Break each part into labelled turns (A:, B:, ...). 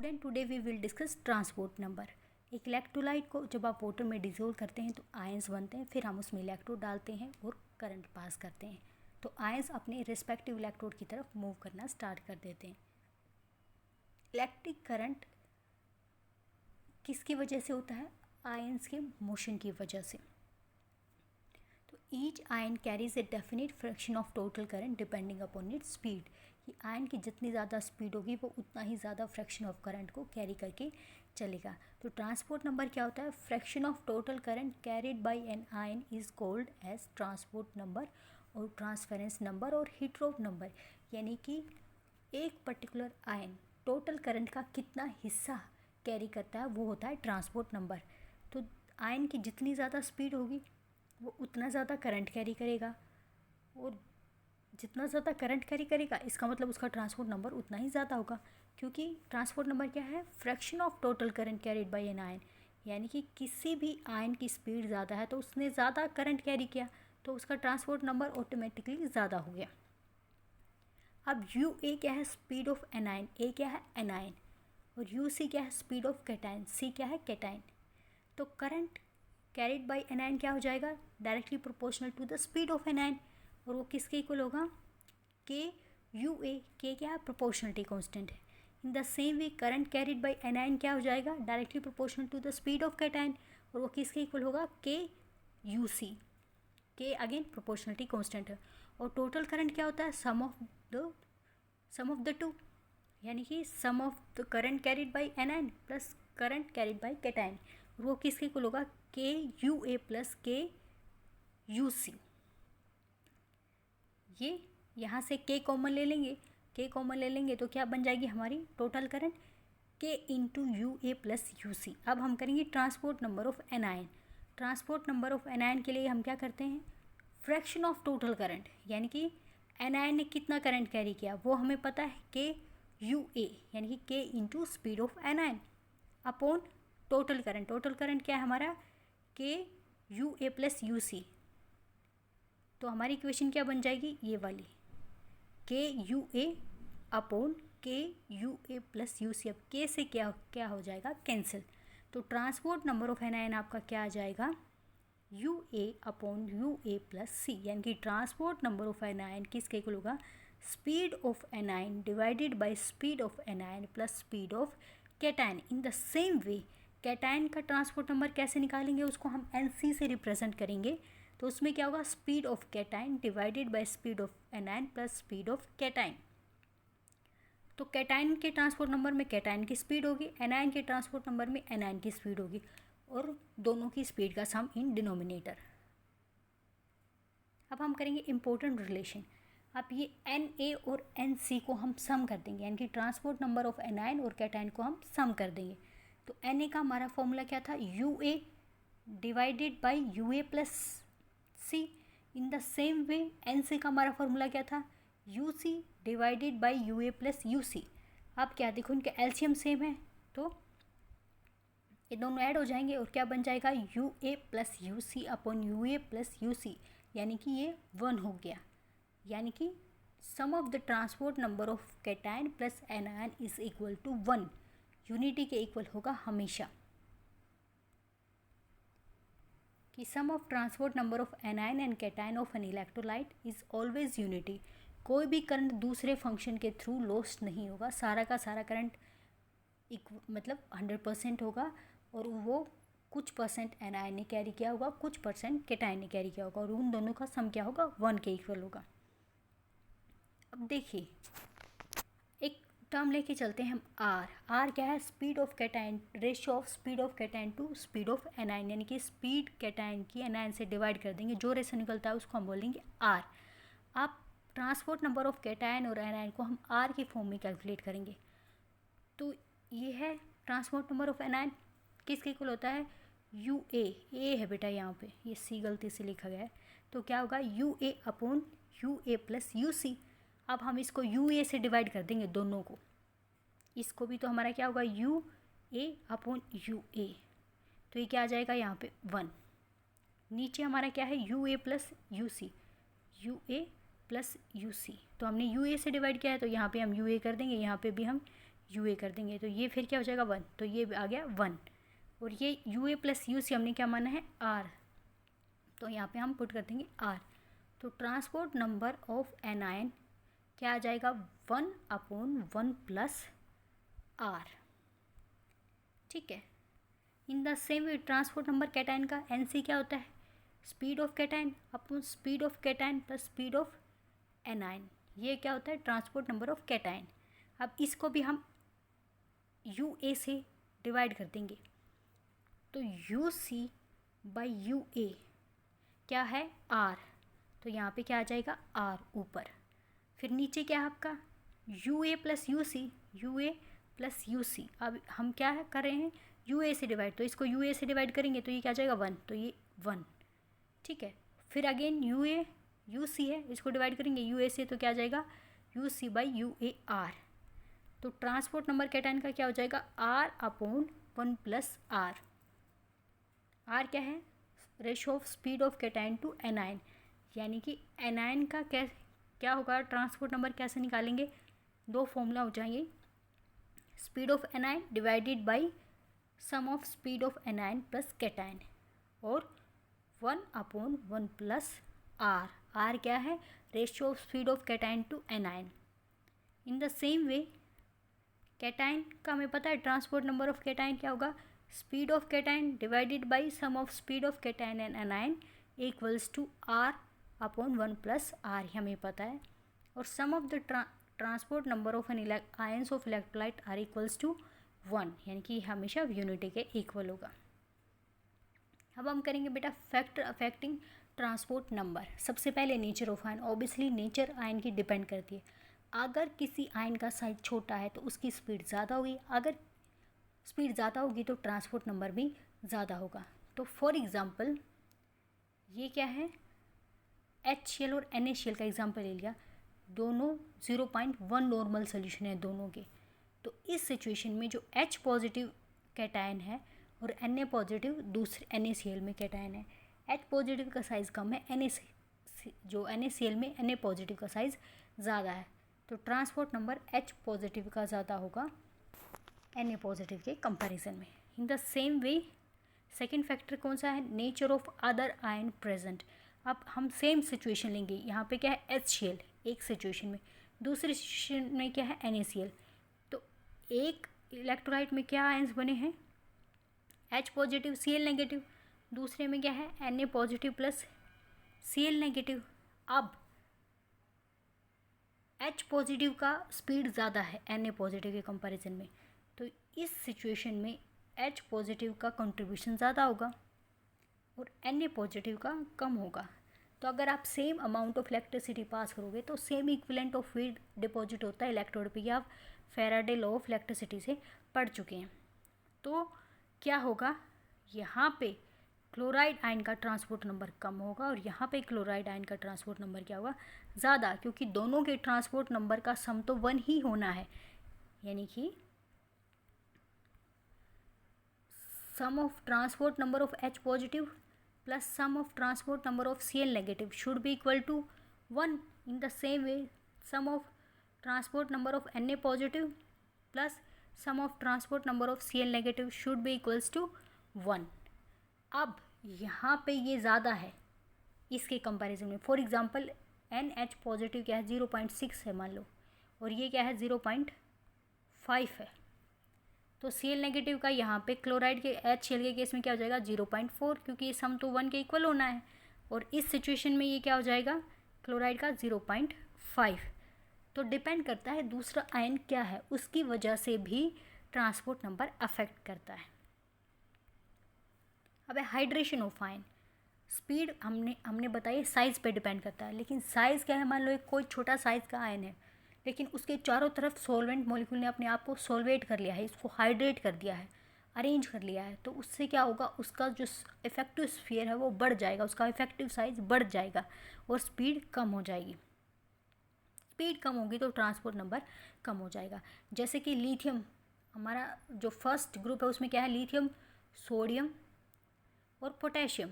A: Student, today we will discuss transport number. एक electrolyte को जब आप वाटर में डिजोल्व करते हैं तो आयंस बनते हैं, फिर हम उसमें इलेक्ट्रोड डालते हैं और करंट पास करते हैं तो आयंस अपने रिस्पेक्टिव इलेक्ट्रोड की तरफ मूव करना स्टार्ट कर देते हैं। इलेक्ट्रिक करंट किसकी वजह से होता है? आयंस के मोशन की वजह से। तो each ion carries a definite fraction of total current depending upon its speed. कि आयन की जितनी ज़्यादा स्पीड होगी वो उतना ही ज़्यादा फ्रैक्शन ऑफ करंट को कैरी करके चलेगा। तो ट्रांसपोर्ट नंबर क्या होता है? Fraction of total current carried by N ion is called as transport number और ट्रांसफरेंस नंबर और हीटरोप नंबर। यानी कि एक पर्टिकुलर आयन टोटल करंट का कितना हिस्सा कैरी करता है वो होता है ट्रांसपोर्ट नंबर। तो आयन की जितनी ज़्यादा स्पीड होगी वो उतना ज़्यादा करंट कैरी करेगा, और जितना ज़्यादा करंट कैरी करेगा इसका मतलब उसका ट्रांसपोर्ट नंबर उतना ही ज़्यादा होगा, क्योंकि ट्रांसपोर्ट नंबर क्या है? Fraction of total current carried by N ion. यानी कि किसी भी आयन की स्पीड ज़्यादा है तो उसने ज़्यादा करंट कैरी किया तो उसका ट्रांसपोर्ट नंबर ऑटोमेटिकली ज़्यादा हो गया। अब यू ए क्या है? Speed of an ion. A क्या है? Anion. और यू सी क्या है? Speed of cation. सी क्या है? कैटायन। तो current carried by an ion क्या हो जाएगा? Directly proportional to the speed of an ion. और वो किसके इक्वल होगा? के यू ए। के क्या है? प्रोपोर्शनलिटी कांस्टेंट है। In the same way current carried by an ion क्या हो जाएगा? Directly proportional to the speed of cation. और वो किसके इक्वल होगा? के यू सी। के अगेन प्रोपोर्शनलिटी कांस्टेंट है। और टोटल करंट क्या होता है? Sum of the two. यानी कि sum of the current carried by an ion plus current carried by cation. और वो किसके इक्वल होगा? K U A plus K U C. ये यहाँ से के कॉमन ले लेंगे। के कॉमन ले लेंगे तो क्या बन जाएगी हमारी total current? K into U A plus U C. अब हम करेंगे transport number of an ion. Transport number of an ion के लिए हम क्या करते हैं? Fraction of total current. यानी कि एन आयन ने कितना करंट कैरी किया वो हमें पता है, के यू ए, यानी कि K into speed of N ion upon total current. Total current क्या है हमारा? K U A plus U C. तो हमारी इक्वेशन क्या बन जाएगी? ये वाली, K U A upon K U A plus U C. अब के से क्या क्या हो जाएगा? कैंसिल। तो transport number of N ion आपका क्या आ जाएगा? U A upon U A plus C. यानी कि transport number of an ion किसके इक्वल होगा? Speed of an ion divided by speed of an ion plus speed of cation. In the same way cation का transport number कैसे निकालेंगे? उसको हम N C से रिप्रेजेंट करेंगे। तो उसमें क्या होगा? Speed of cation divided by speed of anion plus speed of cation. तो कैटायन के ट्रांसपोर्ट नंबर में कैटायन की स्पीड होगी, एनायन के ट्रांसपोर्ट नंबर में एनायन की स्पीड होगी, और दोनों की स्पीड का सम इन डिनोमिनेटर। अब हम करेंगे इंपॉर्टेंट रिलेशन। अब ये एन ए और एन सी को हम सम कर देंगे, यानी कि ट्रांसपोर्ट नंबर ऑफ एनायन और कैटायन को हम सम कर देंगे। तो एन ए का हमारा फॉर्मूला क्या था? U A divided by you A plus C. In the same way N C का हमारा फॉर्मूला क्या था? U C divided by you A plus U C. अब क्या देखो, इनका एलसीएम सेम है तो ये दोनों ऐड हो जाएंगे और क्या बन जाएगा? U A plus U C upon U A plus U C. यानी कि ये 1 हो गया। यानी कि sum of the transport number of cation plus anion is equal to 1। Unity के इक्वल होगा हमेशा, कि sum of transport number of anion and cation of an electrolyte is always unity. कोई भी करंट दूसरे फंक्शन के थ्रू लॉस्ट नहीं होगा, सारा का सारा करंट मतलब 100% होगा, और वो कुछ परसेंट एनायन ने कैरी किया होगा, कुछ परसेंट कैटायन ने कैरी किया होगा, और उन दोनों का सम क्या होगा? 1 के इक्वल होगा। अब देखिए एक टर्म लेके चलते हैं हम आर। आर क्या है? Speed of cation, ratio of speed of cation to speed of anion. यानी कि स्पीड कैटायन की एनायन से डिवाइड कर देंगे, जो रेशियो निकलता है उसको हम बोलेंगे आर। आप ट्रांसपोर्ट नंबर ऑफ कैटायन और एनायन को हम आर की फॉर्म में कैलकुलेट करेंगे। तो ये है ट्रांसपोर्ट नंबर ऑफ एनायन, किसके इक्वल होता है? यू ए है बेटा, यहाँ पे ये सी गलती से लिखा गया है, तो क्या होगा? U A upon U A plus U C. अब हम इसको यू ए से डिवाइड कर देंगे दोनों को, इसको भी, तो हमारा क्या होगा? यू ए अपॉन यू ए। तो ये क्या आ जाएगा यहाँ पे? 1। नीचे हमारा क्या है? U A plus U C, U A plus U C. तो हमने यू ए से डिवाइड किया है तो यहाँ पे हम यू ए कर देंगे, यहाँ पे भी हम यू ए कर देंगे, तो ये फिर क्या हो जाएगा 1, तो ये आ गया 1। और ये यू ए प्लस यू सी हमने क्या माना है आर, तो यहाँ पे हम पुट कर देंगे आर। तो transport number of an ion क्या आ जाएगा 1/1 प्लस आर। ठीक है। In the same way transport number cation का एन सी क्या होता है speed of cation upon speed of cation plus speed of anion. ये क्या होता है ट्रांसपोर्ट नंबर ऑफ कैटायन। अब इसको भी हम यू ए से डिवाइड कर देंगे, तो you c by you A क्या है आर, तो यहाँ पे क्या आ जाएगा आर ऊपर। फिर नीचे क्या है आपका U A plus U C, U A plus U C. अब हम क्या है कर रहे हैं यू ए से डिवाइड, तो इसको यू ए से डिवाइड करेंगे तो ये क्या आ जाएगा 1, तो ये 1। ठीक है। फिर again U A you see है, इसको डिवाइड करेंगे यू ए से, तो क्या आ जाएगा u c by you a r. तो ट्रांसपोर्ट नंबर कैटायन का क्या हो जाएगा R/1 प्लस आर। आर क्या है ratio of speed of cation to anion, यानी कि एनायन का क्या होगा ट्रांसपोर्ट नंबर कैसे निकालेंगे, दो फॉर्मूला हो जाएंगे speed of anion divided by sum of speed of anion plus cation, और 1/1 प्लस आर। आर क्या है ratio of speed of cation to anion. In the same way cation का हमें पता है ट्रांसपोर्ट नंबर ऑफ कैटायन क्या होगा speed of cation divided by sum of speed of cation and anion equals to R/1 plus R, हमें पता है। और sum of the transport number of an ions of electrolyte are equals to 1, यानी कि हमेशा unity के equal होगा। अब हम करेंगे बेटा फैक्टर अफेक्टिंग ट्रांसपोर्ट नंबर। सबसे पहले nature of ion, obviously nature ion की डिपेंड करती है। अगर किसी आयन का साइज छोटा है तो उसकी स्पीड ज़्यादा होगी, अगर स्पीड ज़्यादा होगी तो ट्रांसपोर्ट नंबर भी ज़्यादा होगा। तो फॉर एग्ज़ाम्पल ये क्या है HCl और NaCl का एग्जांपल ले लिया, दोनों 0.1 नॉर्मल सोल्यूशन है दोनों के। तो इस सिचुएशन में जो H पॉजिटिव कैटायन है और Na पॉजिटिव दूसरे NaCl में कैटायन है, H पॉजिटिव का साइज़ कम है, जो NaCl में Na पॉजिटिव का साइज़ ज़्यादा है, तो ट्रांसपोर्ट नंबर H पॉजिटिव का ज़्यादा होगा Na पॉजिटिव के कंपैरिजन में। इन the same way second factor कौन सा है nature of other ion present. अब हम सेम सिचुएशन लेंगे, यहाँ पे क्या है HCl एक सिचुएशन में, दूसरी सिचुएशन में क्या है NaCl। तो एक इलेक्ट्रोलाइट में क्या आयंस बने हैं H पॉजिटिव Cl नेगेटिव, दूसरे में क्या है Na positive plus Cl negative. अब H पॉजिटिव का स्पीड ज़्यादा है Na पॉजिटिव के कंपैरिजन में, तो इस सिचुएशन में H पॉजिटिव का कंट्रीब्यूशन ज़्यादा होगा और Na पॉजिटिव का कम होगा। तो अगर आप same amount of electricity pass करोगे तो same equivalent of field deposit होता है इलेक्ट्रोड पे, आप फैराडे लॉ ऑफ इलेक्ट्रिसिटी से पढ़ चुके हैं। तो क्या होगा यहाँ पे क्लोराइड आयन का ट्रांसपोर्ट नंबर कम होगा और यहाँ पे क्लोराइड आयन का ट्रांसपोर्ट नंबर क्या होगा ज़्यादा, क्योंकि दोनों के ट्रांसपोर्ट नंबर का सम तो 1 ही होना है, यानी कि sum of transport number of H positive plus sum of transport number of Cl negative should be equal to 1. In the same way, sum of transport number of Na positive plus sum of transport number of Cl negative should be equals to 1. अब यहाँ पे ये ज़्यादा है इसके comparison में। For example NH positive क्या है 0.6 है मान लो, और ये क्या है 0.5 है, तो Cl नेगेटिव का यहाँ पे क्लोराइड के HCl के केस में क्या हो जाएगा 0.4, क्योंकि सम तो 1 के इक्वल होना है, और इस सिचुएशन में ये क्या हो जाएगा क्लोराइड का 0.5। तो डिपेंड करता है दूसरा आयन क्या है, उसकी वजह से भी ट्रांसपोर्ट नंबर अफेक्ट करता है। अब हाइड्रेशन ऑफ आयन, स्पीड हमने बताई साइज़ पे डिपेंड करता है, लेकिन साइज़ क्या है मान लो एक कोई छोटा साइज़ का आयन है लेकिन उसके चारों तरफ सॉल्वेंट मॉलिक्यूल ने अपने आप को सॉल्वेट कर लिया है, इसको हाइड्रेट कर दिया है, अरेंज कर लिया है, तो उससे क्या होगा उसका जो इफेक्टिव स्फीयर है वो बढ़ जाएगा, उसका इफेक्टिव साइज बढ़ जाएगा और स्पीड कम हो जाएगी। स्पीड कम होगी तो ट्रांसपोर्ट नंबर कम हो जाएगा। जैसे कि लिथियम, हमारा जो फर्स्ट ग्रुप है उसमें क्या है लिथियम, सोडियम और पोटेशियम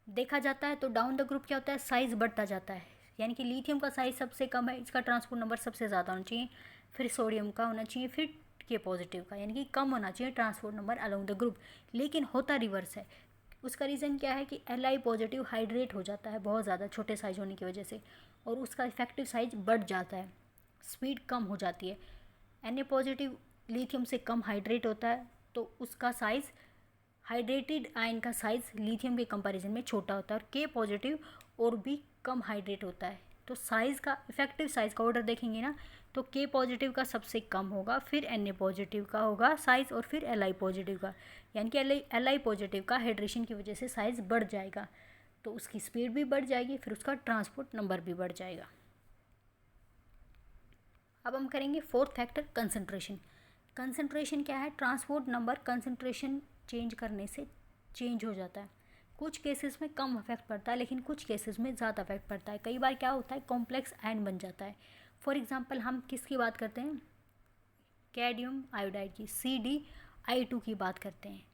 A: देखा जाता है, तो डाउन द ग्रुप क्या होता है साइज़ बढ़ता जाता है, यानी कि लिथियम का साइज़ सबसे कम है, इसका ट्रांसपोर्ट नंबर सबसे ज़्यादा होना चाहिए। फिर सोडियम का होना चाहिए, फिर के पॉजिटिव का, यानी कि कम होना चाहिए transport number along the group. लेकिन होता रिवर्स है। उसका रीज़न क्या है कि Li पॉजिटिव हाइड्रेट हो जाता है बहुत ज़्यादा छोटे साइज होने की वजह से, और उसका इफेक्टिव साइज बढ़ जाता है, स्पीड कम हो जाती है। Na पॉजिटिव लिथियम से कम हाइड्रेट होता है, तो उसका साइज़, हाइड्रेटेड आयन का साइज़ लिथियम के कंपैरिजन में छोटा होता है, और के पॉजिटिव और भी कम हाइड्रेट होता है। तो साइज़ का, इफेक्टिव साइज़ का ऑर्डर देखेंगे ना, तो के पॉजिटिव का सबसे कम होगा, फिर Na पॉजिटिव का होगा साइज़, और फिर Li पॉजिटिव का। यानी कि Li पॉजिटिव का हाइड्रेशन की वजह से साइज़ बढ़ जाएगा, तो उसकी स्पीड भी बढ़ जाएगी, फिर उसका ट्रांसपोर्ट नंबर भी बढ़ जाएगा। अब हम करेंगे फोर्थ फैक्टर, कंसंट्रेशन। कंसंट्रेशन क्या है? ट्रांसपोर्ट नंबर कंसंट्रेशन चेंज करने से चेंज हो जाता है। कुछ केसेस में कम इफेक्ट पड़ता है, लेकिन कुछ केसेस में ज़्यादा इफेक्ट पड़ता है। कई बार क्या होता है, कॉम्प्लेक्स आयन बन जाता है। फॉर एग्जांपल हम किसकी बात करते हैं? कैडमियम आयोडाइड की, CdI2 की बात करते हैं।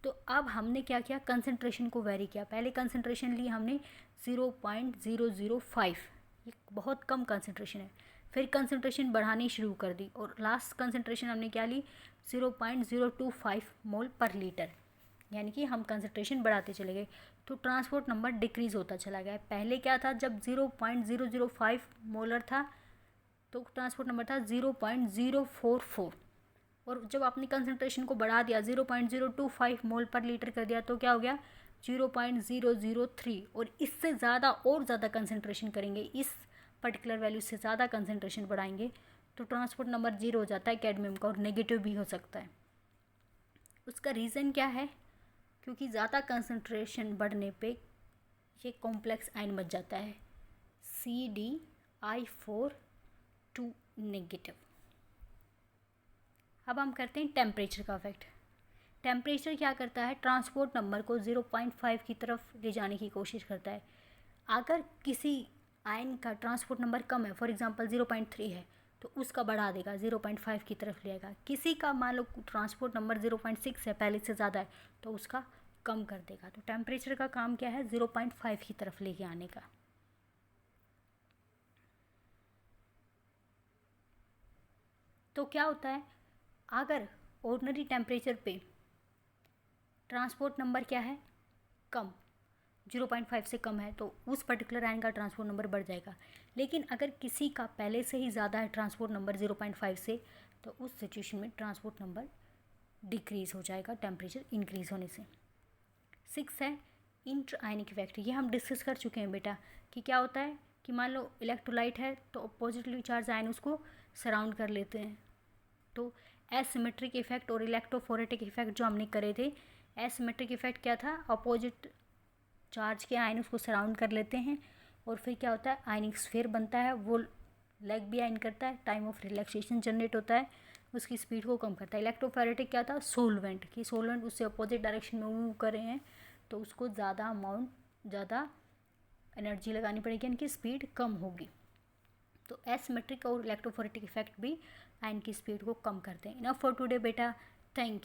A: तो अब हमने क्या किया, कंसंट्रेशन को वेरी किया। पहले कंसंट्रेशन ली हमने 0.005, ये बहुत कम कंसंट्रेशन है। फिर कंसंट्रेशन बढ़ानी शुरू कर दी, और लास्ट कंसंट्रेशन हमने क्या ली, 0.025 मोल पर लीटर, यानी कि हम कंसंट्रेशन बढ़ाते चले गए, तो ट्रांसपोर्ट नंबर डिक्रीज़ होता चला गया। पहले क्या था, जब 0.005 मोलर था तो ट्रांसपोर्ट नंबर था 0.044, और जब आपने कंसंट्रेशन को बढ़ा दिया 0.025 मोल पर लीटर कर दिया, तो क्या हो गया, 0.003। और इससे ज़्यादा और ज़्यादा कंसंट्रेशन करेंगे, इस पर्टिकुलर वैल्यू से ज़्यादा कंसंट्रेशन बढ़ाएंगे, तो ट्रांसपोर्ट नंबर 0 हो जाता है कैडमियम का, और नेगेटिव भी हो सकता है। उसका रीज़न क्या है? क्योंकि ज़्यादा कंसंट्रेशन बढ़ने पे ये कॉम्प्लेक्स आयन बन जाता है, CdI4 2 नेगेटिव। अब हम करते हैं टेम्परेचर का इफेक्ट। टेम्परेचर क्या करता है, ट्रांसपोर्ट नंबर को 0.5 की तरफ ले जाने की कोशिश करता है। अगर किसी आयन का ट्रांसपोर्ट नंबर कम है, फॉर एग्जांपल 0.3 है, तो उसका बढ़ा देगा, 0.5 की तरफ ले आएगा। किसी का मान लो ट्रांसपोर्ट नंबर 0.6 है, पहले से ज़्यादा है, तो उसका कम कर देगा। तो टेम्परेचर का काम क्या है, 0.5 की तरफ लेके आने का। तो क्या होता है, अगर ऑर्डिनरी टेम्परेचर पे ट्रांसपोर्ट नंबर क्या है, कम, 0.5 से कम है, तो उस पर्टिकुलर आयन का ट्रांसपोर्ट नंबर बढ़ जाएगा। लेकिन अगर किसी का पहले से ही ज़्यादा है ट्रांसपोर्ट नंबर 0.5 से, तो उस सिचुएशन में ट्रांसपोर्ट नंबर डिक्रीज़ हो जाएगा टेम्परेचर इंक्रीज़ होने से। 6 है इंटर आयनिक इफेक्ट। ये हम डिस्कस कर चुके हैं बेटा, कि क्या होता है कि मान लो इलेक्ट्रोलाइट है, तो पॉजिटिवली चार्ज आयन उसको सराउंड कर लेते हैं। तो एसिमेट्रिक इफेक्ट और इलेक्ट्रोफोरेटिक इफेक्ट जो हमने करे थे, एसिमेट्रिक इफेक्ट क्या था, अपोजिट चार्ज के आयन उसको सराउंड कर लेते हैं, और फिर क्या होता है, आयनिक स्फीयर बनता है, वो लैग भी आयन करता है, टाइम ऑफ रिलैक्सेशन जनरेट होता है, उसकी स्पीड को कम करता है। इलेक्ट्रोफेरेटिक क्या था, सोलवेंट, कि सोलवेंट उससे अपोजिट डायरेक्शन में मूव कर रहे हैं, तो उसको ज़्यादा अमाउंट, ज़्यादा एनर्जी लगानी पड़ेगी, यानी कि स्पीड कम होगी। तो एसिमेट्रिक और इलेक्ट्रोफोरेटिक इफेक्ट भी आयन की स्पीड को कम करते हैं। इनफ फॉर टुडे बेटा, थैंक यू।